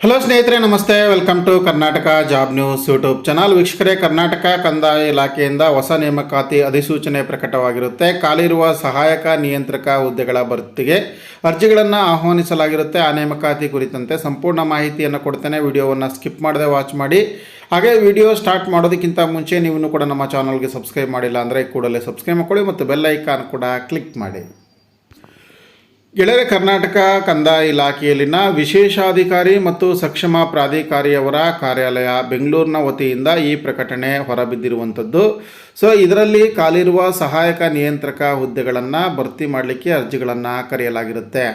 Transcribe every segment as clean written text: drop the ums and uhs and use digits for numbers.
Hello ಸ್ನೇಹಿತರೆ, ನಮಸ್ತೆ. Welcome to Karnataka job news YouTube channel. ವೀಕ್ಷಕರೇ, ಕರ್ನಾಟಕ ಕಂದಾಯ ಇಲಾಖೆಯಿಂದ ಹೊಸ ನೇಮಕಾತಿ ಅಧಿಸೂಚನೆ ಪ್ರಕಟವಾಗಿರುತ್ತೆ. ಖಾಲಿರುವ ಸಹಾಯಕ ನಿಯಂತ್ರಕ ಹುದ್ದೆಗಳ ಭರ್ತಿಗೆ ಅರ್ಜಿಗಳನ್ನು ಆಹ್ವಾನಿಸಲಾಗಿರುತ್ತೆ. ಆ ನೇಮಕಾತಿ ಕುರಿತಂತೆ ಸಂಪೂರ್ಣ ಮಾಹಿತಿಯನ್ನು ಕೊಡ್ತೇನೆ. ವಿಡಿಯೋವನ್ನು ಸ್ಕಿಪ್ ಮಾಡದೆ ವಾಚ್ ಮಾಡಿ. ಹಾಗೆ ವಿಡಿಯೋ ಸ್ಟಾರ್ಟ್ ಮಾಡೋದಕ್ಕಿಂತ ಮುಂಚೆ ನೀವು ಕೂಡ ನಮ್ಮ ಚಾನಲ್ಗೆ ಸಬ್ಸ್ಕ್ರೈಬ್ ಮಾಡಿಲ್ಲ ಅಂದರೆ ಕೂಡಲೇ ಸಬ್ಸ್ಕ್ರೈಬ್ ಮಾಡ್ಕೊಳ್ಳಿ ಮತ್ತು ಬೆಲ್ ಐಕಾನ್ ಕೂಡ ಕ್ಲಿಕ್ ಮಾಡಿ. ಗೆಳೆಯರೆ, ಕರ್ನಾಟಕ ಕಂದಾಯ ಇಲಾಖೆಯಲ್ಲಿನ ವಿಶೇಷಾಧಿಕಾರಿ ಮತ್ತು ಸಕ್ಷಮ ಪ್ರಾಧಿಕಾರಿಯವರ ಕಾರ್ಯಾಲಯ ಬೆಂಗಳೂರಿನ ವತಿಯಿಂದ ಈ ಪ್ರಕಟಣೆ ಹೊರಬಿದ್ದಿರುವಂಥದ್ದು. ಇದರಲ್ಲಿ ಖಾಲಿರುವ ಸಹಾಯಕ ನಿಯಂತ್ರಕ ಹುದ್ದೆಗಳನ್ನು ಭರ್ತಿ ಮಾಡಲಿಕ್ಕೆ ಅರ್ಜಿಗಳನ್ನು ಕರೆಯಲಾಗಿರುತ್ತೆ.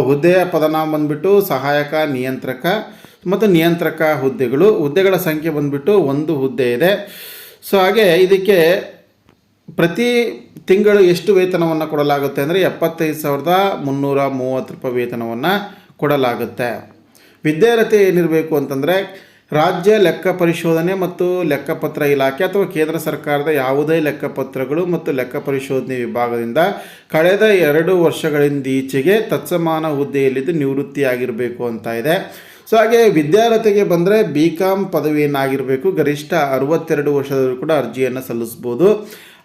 ಹುದ್ದೆಯ ಪದನಾಮ ಬಂದುಬಿಟ್ಟು ಸಹಾಯಕ ನಿಯಂತ್ರಕ ಮತ್ತು ನಿಯಂತ್ರಕ ಹುದ್ದೆಗಳ ಸಂಖ್ಯೆ ಬಂದುಬಿಟ್ಟು 1 ಹುದ್ದೆ ಇದೆ. ಹಾಗೆ ಇದಕ್ಕೆ ಪ್ರತಿ ತಿಂಗಳು ಎಷ್ಟು ವೇತನವನ್ನು ಕೊಡಲಾಗುತ್ತೆ ಅಂದರೆ 75,330 ರೂಪಾಯಿ ವೇತನವನ್ನು ಕೊಡಲಾಗುತ್ತೆ. ವಿದ್ಯಾರ್ಹತೆ ಏನಿರಬೇಕು ಅಂತಂದರೆ ರಾಜ್ಯ ಲೆಕ್ಕ ಪರಿಶೋಧನೆ ಮತ್ತು ಲೆಕ್ಕಪತ್ರ ಇಲಾಖೆ ಅಥವಾ ಕೇಂದ್ರ ಸರ್ಕಾರದ ಯಾವುದೇ ಲೆಕ್ಕಪತ್ರಗಳು ಮತ್ತು ಲೆಕ್ಕ ಪರಿಶೋಧನೆ ವಿಭಾಗದಿಂದ ಕಳೆದ 2 ವರ್ಷಗಳಿಂದೀಚೆಗೆ ತತ್ಸಮಾನ ಹುದ್ದೆಯಲ್ಲಿದ್ದು ನಿವೃತ್ತಿಯಾಗಿರಬೇಕು ಅಂತ ಇದೆ. ಹಾಗೆ ವಿದ್ಯಾರ್ಹತೆಗೆ ಬಂದರೆ BCom ಪದವಿಯನ್ನಾಗಿರಬೇಕು. ಗರಿಷ್ಠ 62 ವರ್ಷದವರೆಗೂ ಕೂಡ ಅರ್ಜಿಯನ್ನು ಸಲ್ಲಿಸ್ಬೋದು.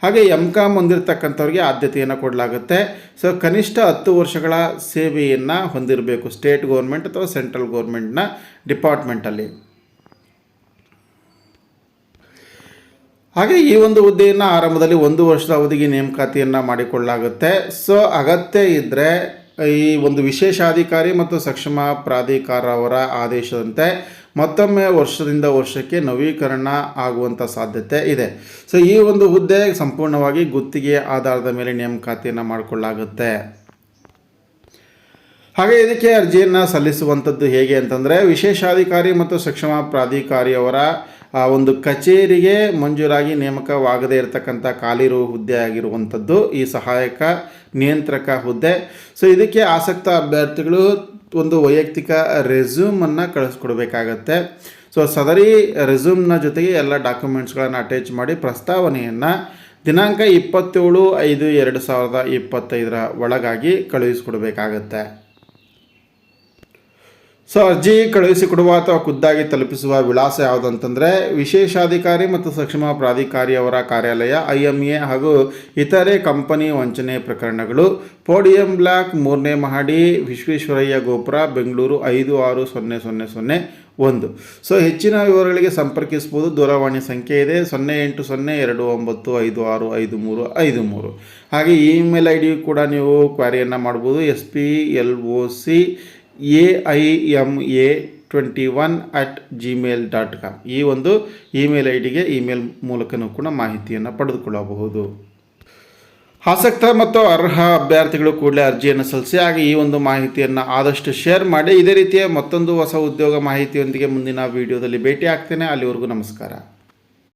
ಹಾಗೆ MCom ಹೊಂದಿರತಕ್ಕಂಥವ್ರಿಗೆ ಆದ್ಯತೆಯನ್ನು ಕೊಡಲಾಗುತ್ತೆ. ಕನಿಷ್ಠ 10 ವರ್ಷಗಳ ಸೇವೆಯನ್ನು ಹೊಂದಿರಬೇಕು ಸ್ಟೇಟ್ ಗೌರ್ಮೆಂಟ್ ಅಥವಾ ಸೆಂಟ್ರಲ್ ಗೌರ್ಮೆಂಟ್ನ ಡಿಪಾರ್ಟ್ಮೆಂಟಲ್ಲಿ. ಹಾಗೆ ಈ ಒಂದು ಹುದ್ದೆಯನ್ನು ಆರಂಭದಲ್ಲಿ 1 ವರ್ಷದ ಅವಧಿಗೆ ನೇಮಕಾತಿಯನ್ನು ಮಾಡಿಕೊಳ್ಳಲಾಗುತ್ತೆ. ಅಗತ್ಯ ಇದ್ದರೆ ಈ ಒಂದು ವಿಶೇಷಾಧಿಕಾರಿ ಮತ್ತು ಸಕ್ಷಮ ಪ್ರಾಧಿಕಾರ ಅವರ ಆದೇಶದಂತೆ ಮತ್ತೊಮ್ಮೆ ವರ್ಷದಿಂದ ವರ್ಷಕ್ಕೆ ನವೀಕರಣ ಆಗುವಂಥ ಸಾಧ್ಯತೆ ಇದೆ. ಈ ಒಂದು ಹುದ್ದೆ ಸಂಪೂರ್ಣವಾಗಿ ಗುತ್ತಿಗೆ ಆಧಾರದ ಮೇಲೆ ನೇಮಕಾತಿಯನ್ನು ಮಾಡಿಕೊಳ್ಳಲಾಗುತ್ತೆ. ಹಾಗೆ ಇದಕ್ಕೆ ಅರ್ಜಿಯನ್ನು ಸಲ್ಲಿಸುವಂಥದ್ದು ಹೇಗೆ ಅಂತಂದರೆ ವಿಶೇಷಾಧಿಕಾರಿ ಮತ್ತು ಸಕ್ಷಮ ಪ್ರಾಧಿಕಾರಿಯವರ ಒಂದು ಕಚೇರಿಗೆ ಮಂಜೂರಾಗಿ ನೇಮಕವಾಗದೇ ಇರತಕ್ಕಂಥ ಖಾಲಿರುವ ಹುದ್ದೆ ಆಗಿರುವಂಥದ್ದು ಈ ಸಹಾಯಕ ನಿಯಂತ್ರಕ ಹುದ್ದೆ. ಇದಕ್ಕೆ ಆಸಕ್ತ ಅಭ್ಯರ್ಥಿಗಳು ಒಂದು ವೈಯಕ್ತಿಕ ರೆಸ್ಯೂಮನ್ನು ಕಳಿಸ್ಕೊಡ್ಬೇಕಾಗತ್ತೆ. ಸದರಿ ರೆಸ್ಯೂಮ್ನ ಜೊತೆಗೆ ಎಲ್ಲ ಡಾಕ್ಯುಮೆಂಟ್ಸ್ಗಳನ್ನು ಅಟ್ಯಾಚ್ ಮಾಡಿ ಪ್ರಸ್ತಾವನೆಯನ್ನು ದಿನಾಂಕ 27/5/2025 ಒಳಗಾಗಿ ಕಳುಹಿಸಿಕೊಡ್ಬೇಕಾಗತ್ತೆ. ಅರ್ಜಿ ಕಳುಹಿಸಿಕೊಡುವ ಅಥವಾ ಖುದ್ದಾಗಿ ತಲುಪಿಸುವ ವಿಳಾಸ ಯಾವುದಂತಂದರೆ ವಿಶೇಷಾಧಿಕಾರಿ ಮತ್ತು ಸಕ್ಷಮ ಪ್ರಾಧಿಕಾರಿಯವರ ಕಾರ್ಯಾಲಯ IMA ಹಾಗೂ ಇತರೆ ಕಂಪನಿ ವಂಚನೆ ಪ್ರಕರಣಗಳು, ಪೋಡಿಯಂ ಬ್ಲಾಕ್ 3ನೇ ಮಹಡಿ, ವಿಶ್ವೇಶ್ವರಯ್ಯ ಗೋಪುರ, ಬೆಂಗಳೂರು 560001. ಹೆಚ್ಚಿನ ವಿವರಗಳಿಗೆ ಸಂಪರ್ಕಿಸಬಹುದು. ದೂರವಾಣಿ ಸಂಖ್ಯೆ ಇದೆ 080295655353. ಹಾಗೆ ಇಮೇಲ್ ID ಕೂಡ ನೀವು ಕ್ವಾರಿಯನ್ನು ಮಾಡ್ಬೋದು. SPLOCAIMA21@gmail.com ಈ ಒಂದು ಇಮೇಲ್ IDಗೆ ಇಮೇಲ್ ಮೂಲಕನೂ ಕೂಡ ಮಾಹಿತಿಯನ್ನು ಪಡೆದುಕೊಳ್ಳಬಹುದು. ಆಸಕ್ತ ಮತ್ತು ಅರ್ಹ ಅಭ್ಯರ್ಥಿಗಳು ಕೂಡಲೇ ಅರ್ಜಿಯನ್ನು ಸಲ್ಲಿಸಿ. ಹಾಗೆ ಈ ಒಂದು ಮಾಹಿತಿಯನ್ನು ಆದಷ್ಟು ಶೇರ್ ಮಾಡಿ. ಇದೇ ರೀತಿಯ ಮತ್ತೊಂದು ಹೊಸ ಉದ್ಯೋಗ ಮಾಹಿತಿಯೊಂದಿಗೆ ಮುಂದಿನ ವಿಡಿಯೋದಲ್ಲಿ ಭೇಟಿ ಆಗ್ತೇನೆ. ಅಲ್ಲಿವರೆಗೂ ನಮಸ್ಕಾರ.